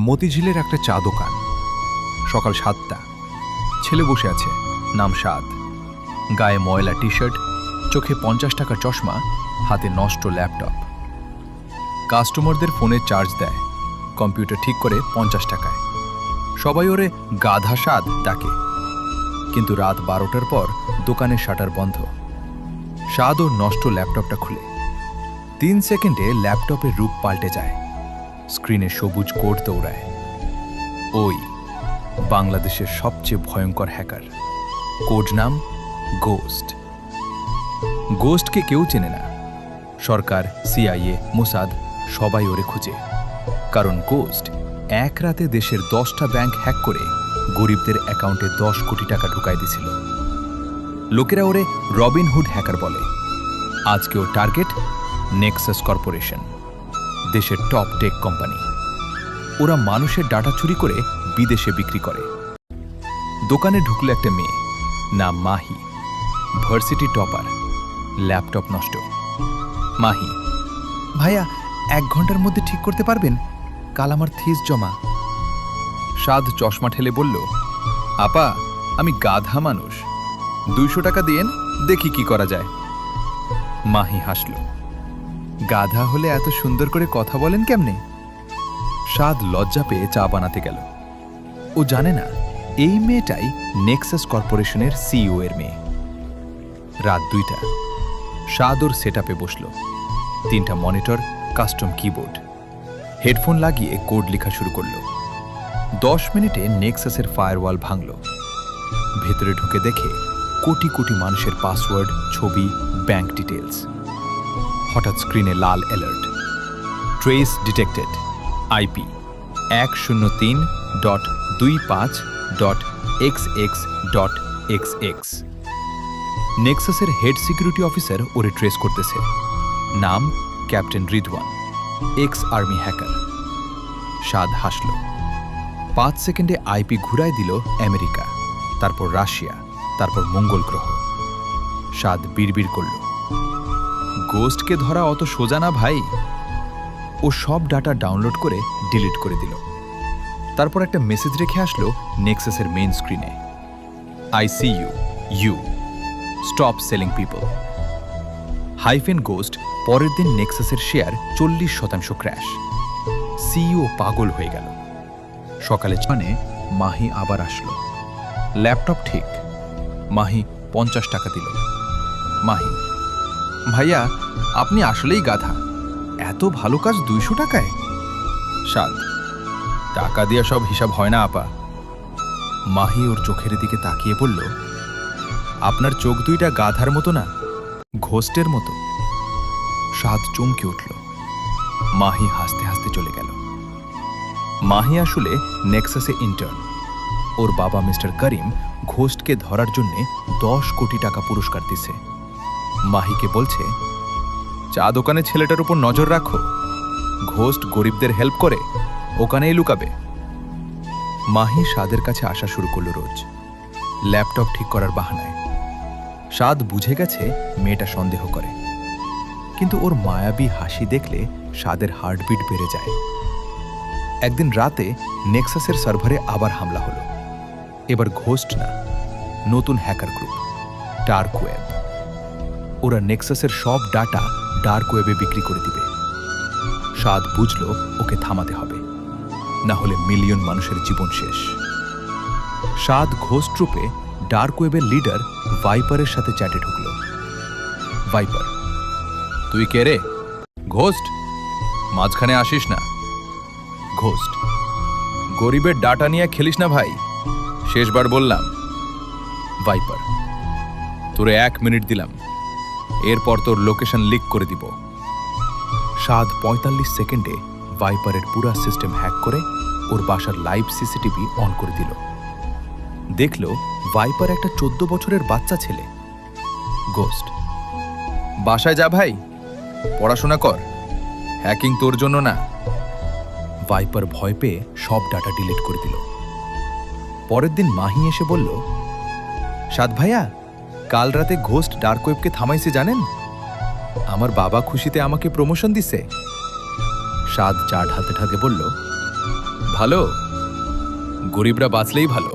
মতিঝিলের একটা চা দোকান। সকাল 7টা। ছেলে বসে আছে, নাম সাদ। গায়ে ময়লা টি শার্ট, চোখে 50 টাকার চশমা, হাতে নষ্ট ল্যাপটপ। কাস্টমারদের ফোনে চার্জ দেয়, কম্পিউটার ঠিক করে 50 টাকায়। সবাই ওরে গাধা সাদ ডাকে। কিন্তু রাত 12টার পর দোকানের শাটার বন্ধ। সাদ ওর নষ্ট ল্যাপটপটা খুলে 3 সেকেন্ডে ল্যাপটপের রূপ পাল্টে যায়। স্ক্রিনে সবুজ কোড দৌড়ায়। ওই বাংলাদেশের সবচেয়ে ভয়ঙ্কর হ্যাকার। কোড নাম গোস্ট। গোস্টকে কেউ চেনে না। সরকার, সিআইএ, মোসাদ সবাই ওরে খুঁজে। কারণ গোস্ট এক রাতে দেশের 10টা ব্যাংক হ্যাক করে গরিবদের অ্যাকাউন্টে 10 কোটি টাকা ঢুকাই দিয়েছিল। লোকেরা ওরে রবিনহুড হ্যাকার বলে। আজকে ওর টার্গেট নেক্সাস কর্পোরেশন, দেশের টপ টেক কোম্পানি। ওরা মানুষের ডাটা চুরি করে বিদেশে বিক্রি করে। দোকানে ঢুকলো একটা মেয়ে, নাম মাহি, ভার্সিটি টপার। ল্যাপটপ নষ্ট। মাহি: ভাইয়া, 1 ঘন্টার মধ্যে ঠিক করতে পারবেন? কাল আমার থিস জমা। সাদ চশমা ঠেলে বলল, আপা, আমি গাধা মানুষ, 200 টাকা দিয়েন, দেখি কি করা যায়। মাহি হাসল। গাধা হলে এত সুন্দর করে কথা বলেন কেমনে? সাদ লজ্জা পেয়ে চা বানাতে গেল। ও জানে না এই মেয়েটাই নেক্সাস কর্পোরেশনের সিইও এর মেয়ে। রাত 2টা। সাদ ওর সেটআপে বসল। 3টা মনিটর, কাস্টম কিবোর্ড। হেডফোন লাগিয়ে কোড লেখা শুরু করল। 10 মিনিটে নেক্সাসের ফায়ারওয়াল ভাঙল। ভেতরে ঢুকে দেখে কোটি কোটি মানুষের পাসওয়ার্ড, ছবি, ব্যাংক ডিটেলস। হঠাৎ স্ক্রিনে লাল alert, trace detected, IP 103.25.xx.xx। নেক্সাসের হেড সিকিউরিটি অফিসার ওরে ট্রেস করতেছে। নাম captain Ridwan, ex army hacker. Saad হাসল। 5 সেকেন্ডে আইপি ঘুরায় দিল আমেরিকা, তারপর রাশিয়া, তারপর মঙ্গল গ্রহ। সাদ বিড়বিড় করল, গোস্টকে ধরা অত সোজা না ভাই। ও সব ডাটা ডাউনলোড করে ডিলিট করে দিল। তারপর একটা মেসেজ রেখে আসলো নেক্সাসের মেইন স্ক্রিনে, I see you, stop selling people. Hyphen ghost. পরের দিন নেক্সাসের শেয়ার 40% ক্র্যাশ। সিইও পাগল হয়ে গেল। সকালে মানে মাহি আবার আসলো। ল্যাপটপ ঠিক। মাহি 50 টাকা দিল। মাহি: ভাইয়া, আপনি আসলেই গাধা, এত ভালো কাজ 200 টাকায়? সাদ: টাকা দিয়ে সব হিসাব হয় না আপা। মাহি ওর চোখের দিকে তাকিয়ে বলল, আপনার চোখ দুইটা গাধার মতো না, ঘোস্টের মতো। সাদ চমকে উঠল। মাহি হাসতে হাসতে চলে গেল। মাহি আসলে নেক্সাসে ইন্টার্ন। ওর বাবা মিস্টার করিম ঘোস্টকে ধরার জন্য 10 কোটি টাকা পুরস্কার দিছে। মাহিকে বলছে, চা দোকানে ছেলেটার উপর নজর রাখো, ঘোস্ট গরিবদের হেল্প করে, ওখানেই লুকাবে। মাহি সাদের কাছে আসা শুরু করল রোজ, ল্যাপটপ ঠিক করার বাহানায়। সাদ বুঝে গেছে মেয়েটা সন্দেহ করে, কিন্তু ওর মায়াবী হাসি দেখলে সাদের হার্টবিট বেড়ে যায়। একদিন রাতে নেক্সাসের সার্ভারে আবার হামলা হলো। এবার ঘোস্ট না, নতুন হ্যাকার গ্রুপ, ডার্ক ওয়েব। ওরা নেক্সাসের সব ডাটা ডার্ক ওয়েবে বিক্রি করে দিবে। সাদ বুঝল ওকে থামাতে হবে, না হলে মিলিয়ন মানুষের জীবন শেষ। সাদ ঘোস্ট রূপে ডার্ক ওয়েবের লিডার ভাইপারের সাথে চ্যাটে ঢুকল। ভাইপার: তুই কে রে? ঘোস্ট, মাঝখানে আসিস না। ঘোস্ট: গরিবের ডাটা নিয়ে খেলিস না ভাই, শেষবার বললাম। ভাইপার: তোরে 1 মিনিট দিলাম, এরপর তোর লোকেশন লিক করে দিব। সাদ 45 সেকেন্ডে ভাইপারের পুরা সিস্টেম হ্যাক করে ওর বাসার লাইভ সিসিটিভি অন করে দিল। দেখল ভাইপার একটা 14 বছরের বাচ্চা ছেলে। গোস্ট: বাসায় যা ভাই, পড়াশোনা কর, হ্যাকিং তোর জন্য না। ভাইপার ভয় পেয়ে সব ডাটা ডিলিট করে দিল। পরের দিন মাহি এসে বলল, সাদ ভাইয়া, কাল রাতে ঘোস্ট ডার্ক ওয়েবকে থামাইছে জানেন? আমার বাবা খুশিতে আমাকে প্রমোশন দিছে। সাদ চা ঢালতে ঢালতে বলল, ভালো, গরিবরা বাঁচলেই ভালো।